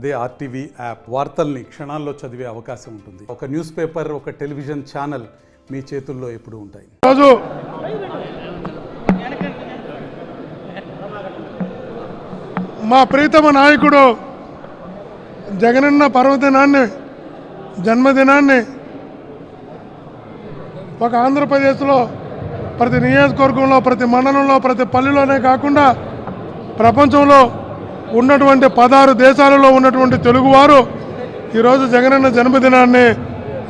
అదే RTV app వార్తల్ని క్షణాల్లో చదివే అవకాశం ఉంటుంది. ఒక న్యూస్ పేపర్, ఒక టెలివిజన్ ఛానల్ మీ చేతుల్లో ఎప్పుడూ ఉంటాయి. రోజు మా ప్రీతమ నాయకుడు జగనన్న పర్వదినాన్ని, జన్మదినాన్ని ఒక ఆంధ్రప్రదేశ్లో ప్రతి నియోజకవర్గంలో, ప్రతి మండలంలో, ప్రతి పల్లెలోనే కాకుండా ప్రపంచంలో ఉన్నటువంటి 16 దేశాలలో ఉన్నటువంటి తెలుగువారు ఈరోజు జగనన్న జన్మదినాన్ని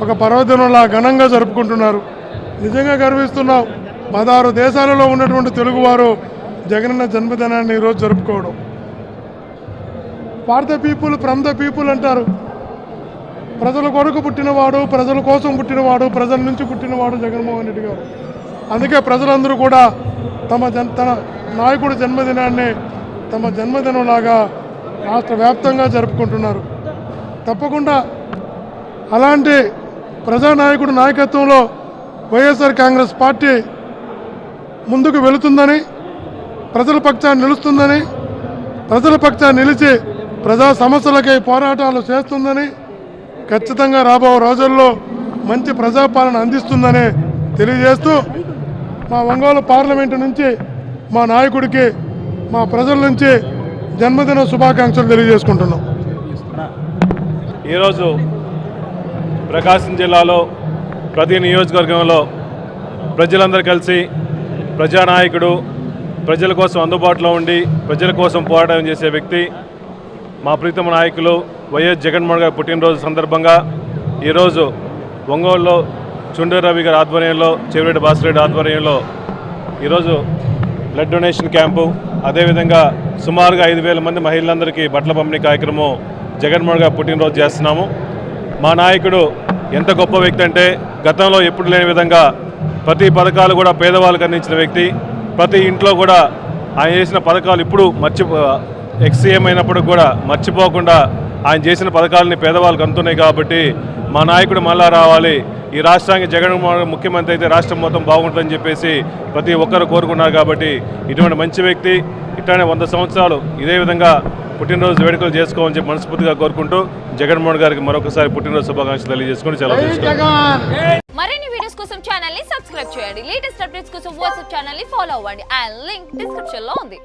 ఒక పర్వదినంలా ఘనంగా జరుపుకుంటున్నారు. నిజంగా గర్విస్తున్నాం. 16 దేశాలలో ఉన్నటువంటి తెలుగువారు జగనన్న జన్మదినాన్ని ఈరోజు జరుపుకోవడం. For the people, from the people అంటారు. ప్రజల కొరకు పుట్టినవాడు, ప్రజల కోసం పుట్టినవాడు, ప్రజల నుంచి పుట్టినవాడు జగన్మోహన్ రెడ్డి గారు. అందుకే ప్రజలందరూ కూడా తన నాయకుడి జన్మదినాన్ని తమ జన్మదినంలాగా రాష్ట్ర వ్యాప్తంగా జరుపుకుంటున్నారు. తప్పకుండా అలాంటి ప్రజానాయకుడి నాయకత్వంలో వైఎస్ఆర్ కాంగ్రెస్ పార్టీ ముందుకు వెళుతుందని, ప్రజల పక్షాన్ని నిలుస్తుందని, ప్రజల పక్షాన్ని నిలిచి ప్రజా సమస్యలకై పోరాటాలు చేస్తుందని, ఖచ్చితంగా రాబో రోజుల్లో మంచి ప్రజాపాలన అందిస్తుందని తెలియజేస్తూ మా ఒంగోలు పార్లమెంటు నుంచి మా నాయకుడికి మా ప్రజల నుంచి జన్మదిన శుభాకాంక్షలు తెలియజేసుకుంటున్నాం. ఈరోజు ప్రకాశం జిల్లాలో ప్రతి నియోజకవర్గంలో ప్రజలందరూ కలిసి ప్రజానాయకుడు, ప్రజల కోసం అందుబాటులో ఉండి ప్రజల కోసం పోరాటం చేసే వ్యక్తి మా ప్రీతమ నాయకులు వైఎస్ జగన్మోహన్ గారి పుట్టినరోజు సందర్భంగా ఈరోజు ఒంగోలులో చుండూరు రవి గారి ఆధ్వర్యంలో, చెవిరెడ్డి భాస్కర్ ఆధ్వర్యంలో ఈరోజు బ్లడ్ డొనేషన్ క్యాంపు, అదేవిధంగా సుమారుగా 5,000 మంది మహిళలందరికీ బట్టల పంపిణీ కార్యక్రమం జగన్మోహన్ గారు పుట్టినరోజు చేస్తున్నాము. మా నాయకుడు ఎంత గొప్ప వ్యక్తి అంటే గతంలో ఎప్పుడు లేని విధంగా ప్రతి పథకాలు కూడా పేదవాళ్ళకు అందించిన వ్యక్తి. ప్రతి ఇంట్లో కూడా ఆయన చేసిన పథకాలు ఇప్పుడు ఎక్స్సీఎం అయినప్పుడు కూడా మర్చిపోకుండా ఆయన చేసిన పథకాలని పేదవాళ్ళకు అందుతున్నాయి. కాబట్టి మా నాయకుడు మళ్ళా రావాలి, ఈ రాష్ట్రానికి జగన్మోహన్ ముఖ్యమంత్రి అయితే రాష్ట్రం మొత్తం బాగుంటుందని చెప్పేసి ప్రతి ఒక్కరు కోరుకున్నారు. కాబట్టి ఇటువంటి మంచి వ్యక్తి ఇట్లానే 100 సంవత్సరాలు ఇదే విధంగా పుట్టినరోజు వేడుకలు చేసుకోవాలని చెప్పి మనస్ఫూర్తిగా కోరుకుంటూ జగన్మోహన్ గారికి మరొకసారి పుట్టినరోజు శుభాకాంక్షలు తెలియజేసుకుని సెలవు తీసుకుంటాం. మరిన్ని వీడియోస్ కోసం ఛానల్ ని సబ్స్క్రైబ్ చేయండి. లేటెస్ట్ అప్డేట్స్ కోసం వాట్సాప్ ఛానల్ ని ఫాలో అవ్వండి. ఆ లింక్ డిస్క్రిప్షన్ లో ఉంది.